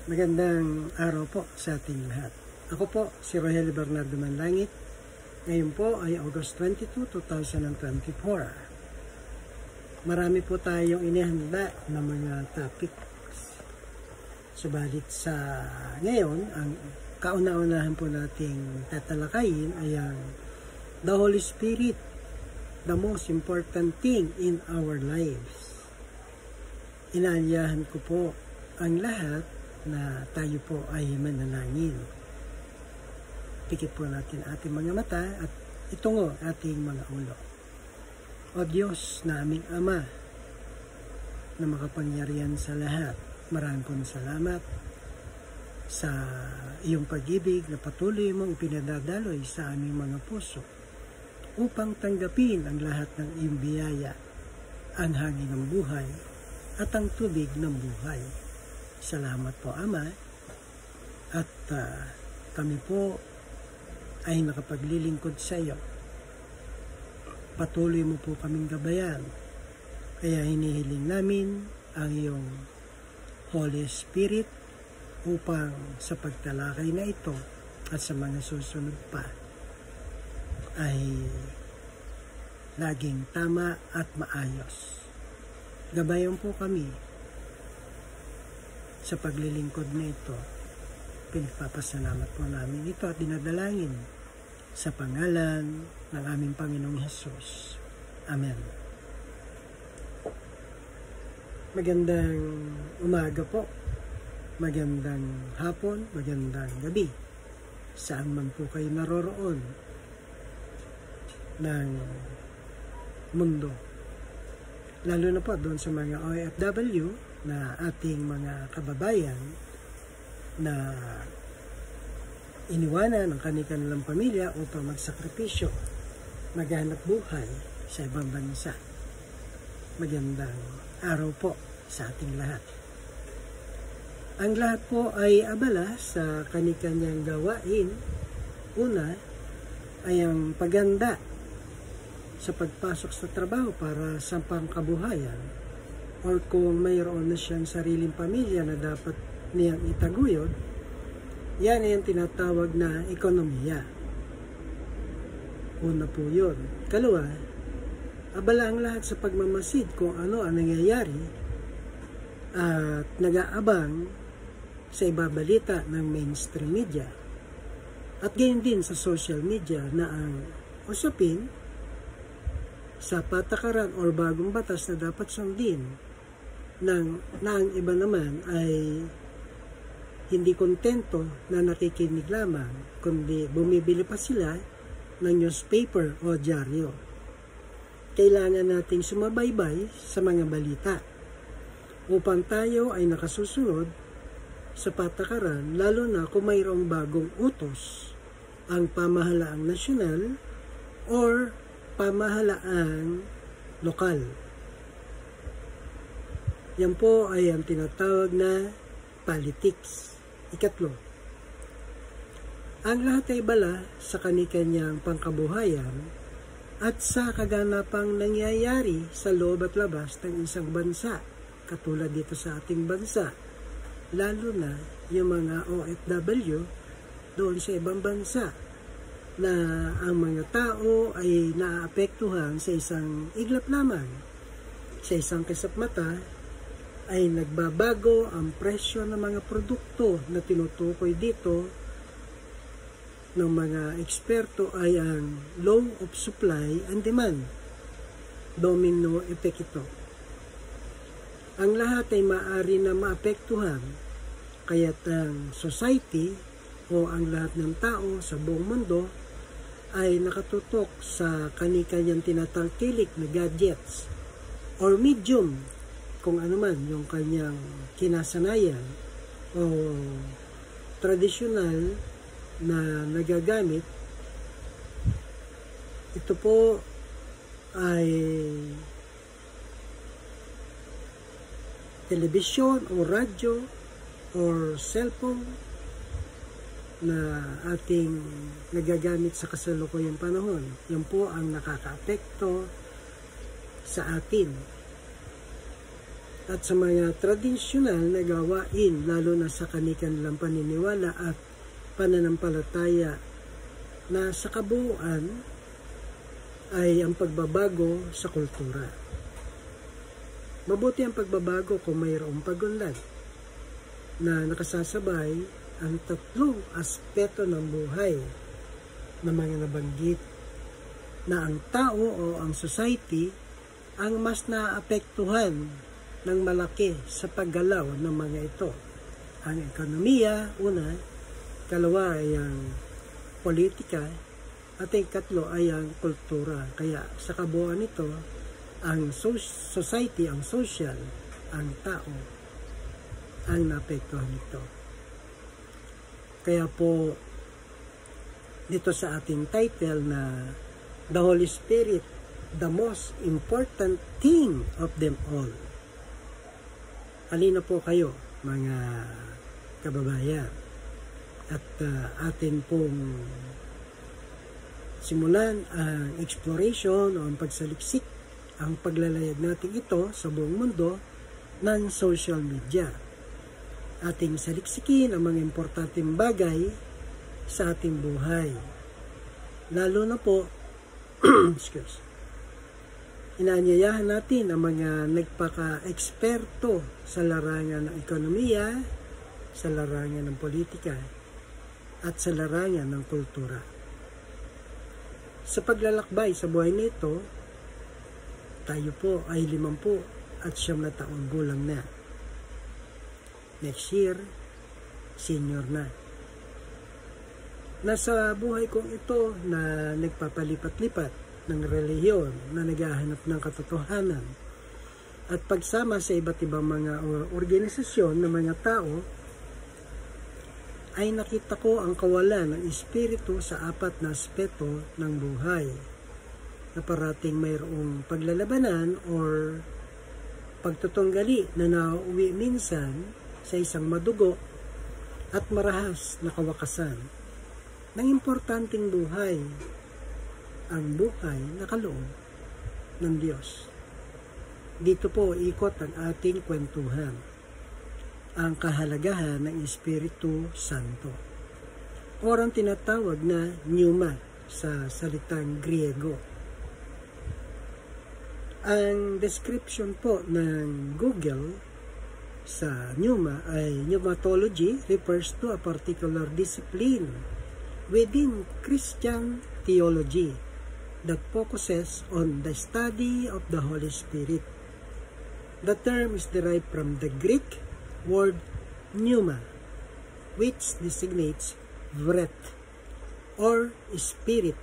Magandang araw po sa ating lahat. Ako po si Rogelio Bernardo Manlangit. Ngayon po ay August 22, 2024. Marami po tayong inihanda na mga topics. Subalit sa ngayon, ang kauna-unahan po nating tatalakayin ay ang the Holy Spirit, the most important thing in our lives. Inaanyahan ko po ang lahat na tayo po ay manalangin. Pikit po natin ating mga mata at itungo ating mga ulo. O Diyos na aming Ama na makapangyarihan sa lahat, maraming pong salamat sa iyong pag-ibig na patuloy mong pinadadaloy sa aming mga puso upang tanggapin ang lahat ng iyong biyaya, ang hangin ng buhay at ang tubig ng buhay. Salamat po, Ama, at kami po ay nakapaglilingkod sa iyo. Patuloy mo po kaming gabayan, kaya hinihiling namin ang iyong Holy Spirit upang sa pagtalakay na ito at sa mga susunod pa ay laging tama at maayos. Gabayan po kami sa paglilingkod na ito. Pinagpapasalamat po namin ito at dinadalangin sa pangalan ng aming Panginoong Hesus. Amen. Magandang umaga po, magandang hapon, magandang gabi. Saan man po kayo naroroon ng mundo. Lalo na po doon sa mga OFW na ating mga kababayan na iniwanan ng kanilang pamilya upang magsakripisyo, maghanap buhay sa ibang bansa. Magandang araw po sa ating lahat. Ang lahat po ay abala sa kanilang gawain. Una ay ang paghanda sa pagpasok sa trabaho para sa pangkabuhayan, or kung mayroon na siyang sariling pamilya na dapat niyang itaguyod, yan ay ang tinatawag na ekonomiya. Una po yun. Kalawa, abala ang lahat sa pagmamasid kung ano ang nangyayari at nag-aabang sa ibabalita ng mainstream media. At gayon din sa social media na ang usapin sa patakaran o bagong batas na dapat sundin na ang iba naman ay hindi kontento na nakikinig lamang, kundi bumibili pa sila ng newspaper o dyaryo. Kailangan nating sumabaybay sa mga balita upang tayo ay nakasusunod sa patakaran, lalo na kung mayroong bagong utos ang pamahalaang nasyonal or pamahalaang lokal. Yan po ay ang tinatawag na politics. Ikatlo, ang lahat ay bala sa kani-kanyang pangkabuhayan at sa kaganapang nangyayari sa loob at labas ng isang bansa, katulad dito sa ating bansa, lalo na yung mga OFW doon sa ibang bansa, na ang mga tao ay naaapektuhan sa isang iglap lamang, sa isang kisap mata, ay nagbabago ang presyo ng mga produkto na tinutukoy dito ng mga eksperto ay ang law of supply and demand. Domino effect ito. Ang lahat ay maaari na maapektuhan, kaya't ang society o ang lahat ng tao sa buong mundo ay nakatutok sa kani-kanyang tinatangkilik na gadgets or medium, kung ano man yung kanyang kinasanayan o tradisyonal na nagagamit. Ito po ay telebisyon o radyo or cellphone na ating nagagamit sa kasalukuyang panahon. Yan po ang nakakaapekto sa atin. at sa mga tradisyonal na gawain, lalo na sa kanilang paniniwala at pananampalataya, na sa kabuuan ay ang pagbabago sa kultura. Mabuti ang pagbabago kung mayroong pagunlad na nakasasabay ang tatlong aspeto ng buhay na mga nabanggit, na ang tao o ang society ang mas naapektuhan ng malaki sa paggalaw ng mga ito. Ang ekonomiya, una; kalawa ay ang politika; at ang ikatlo ay ang kultura. Kaya sa kabuuan nito, ang society, ang social, ang tao, ang naapektuhan nito. Kaya po, dito sa ating title na The Holy Spirit, the most important thing of them all. Halina po kayo, mga kababayan, at atin pong simulan ang exploration o ang pagsaliksik, ang paglalayag natin ito sa buong mundo ng social media. Ating saliksikin ang mga importanteng bagay sa ating buhay. Lalo na po, inaanyayahan natin ang mga nagpaka-eksperto sa larangan ng ekonomiya, sa larangan ng politika, at sa larangan ng kultura. Sa paglalakbay sa buhay nito, tayo po ay 50 at 9 na taong gulang na. Next year, senior na. Nasa buhay kong ito na nagpapalipat-lipat ng relihiyon, na naghahanap ng katotohanan, at pagsama sa iba't ibang mga organisasyon ng mga tao, ay nakita ko ang kawalan ng espiritu sa 4 na aspeto ng buhay, na parating mayroong paglalabanan or pagtutunggali na nauwi minsan sa isang madugo at marahas na kawakasan ng importanteng buhay, ang buhay na kaloob ng Diyos. Dito po ikot ang ating kwentuhan, ang kahalagahan ng Espiritu Santo, o ang tinatawag na pneuma sa salitang Griego. Ang description po ng Google sa pneuma ay pneumatology refers to a particular discipline within Christian theology that focuses on the study of the Holy Spirit. The term is derived from the Greek word pneuma, which designates breath or spirit,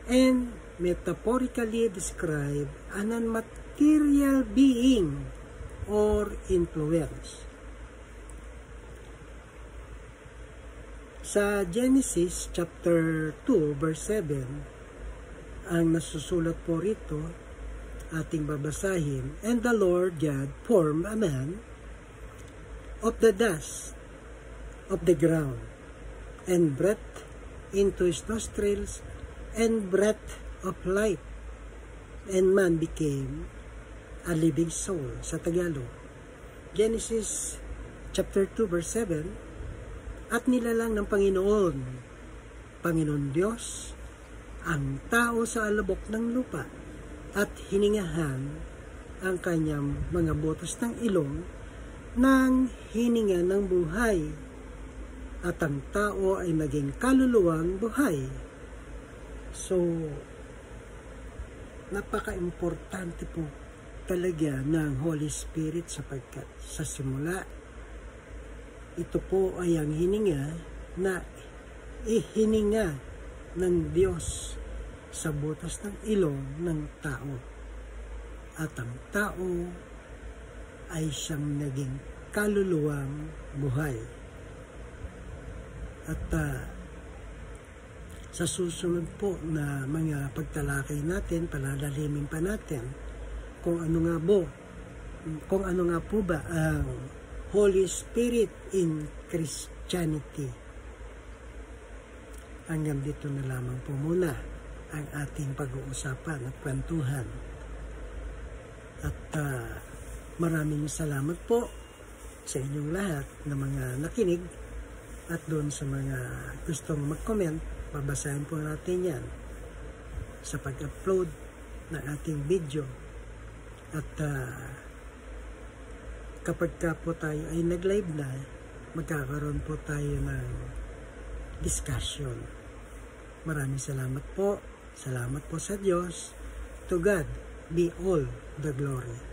and metaphorically describe an unmaterial being or influence. Sa Genesis chapter 2 verse 7, ang nasusulat po rito, ating babasahin, "And the Lord God formed a man of the dust of the ground, and breathed into his nostrils, and breath of life, and man became a living soul." Sa Tagalog, Genesis chapter 2 verse 7, "At nilalang ng Panginoon Diyos, ang tao sa alabok ng lupa, at hiningahan ang kanyang mga butos ng ilong ng hininga ng buhay, at ang tao ay naging kaluluwang buhay." So, napaka-importante po talaga ng Holy Spirit, sapagkat sa simula, ito po ay ang hininga na ihininga ng Diyos sa butas ng ilong ng tao. At ang tao ay siyang naging kaluluwang buhay. At sa susunod po na mga pagtalakay natin, palalalimin pa natin kung ano nga po ba ang Holy Spirit in Christianity. Hanggang dito na lamang po muna ang ating pag-uusapan at kwentuhan. At Maraming salamat po sa inyong lahat na mga nakinig at doon sa mga gustong mag-comment, babasahin po natin yan sa pag-upload ng ating video. At kapag ka po tayo ay nag-live na, magkakaroon po tayo ng discussion. Maraming salamat po. Salamat po sa Diyos. To God be all the glory.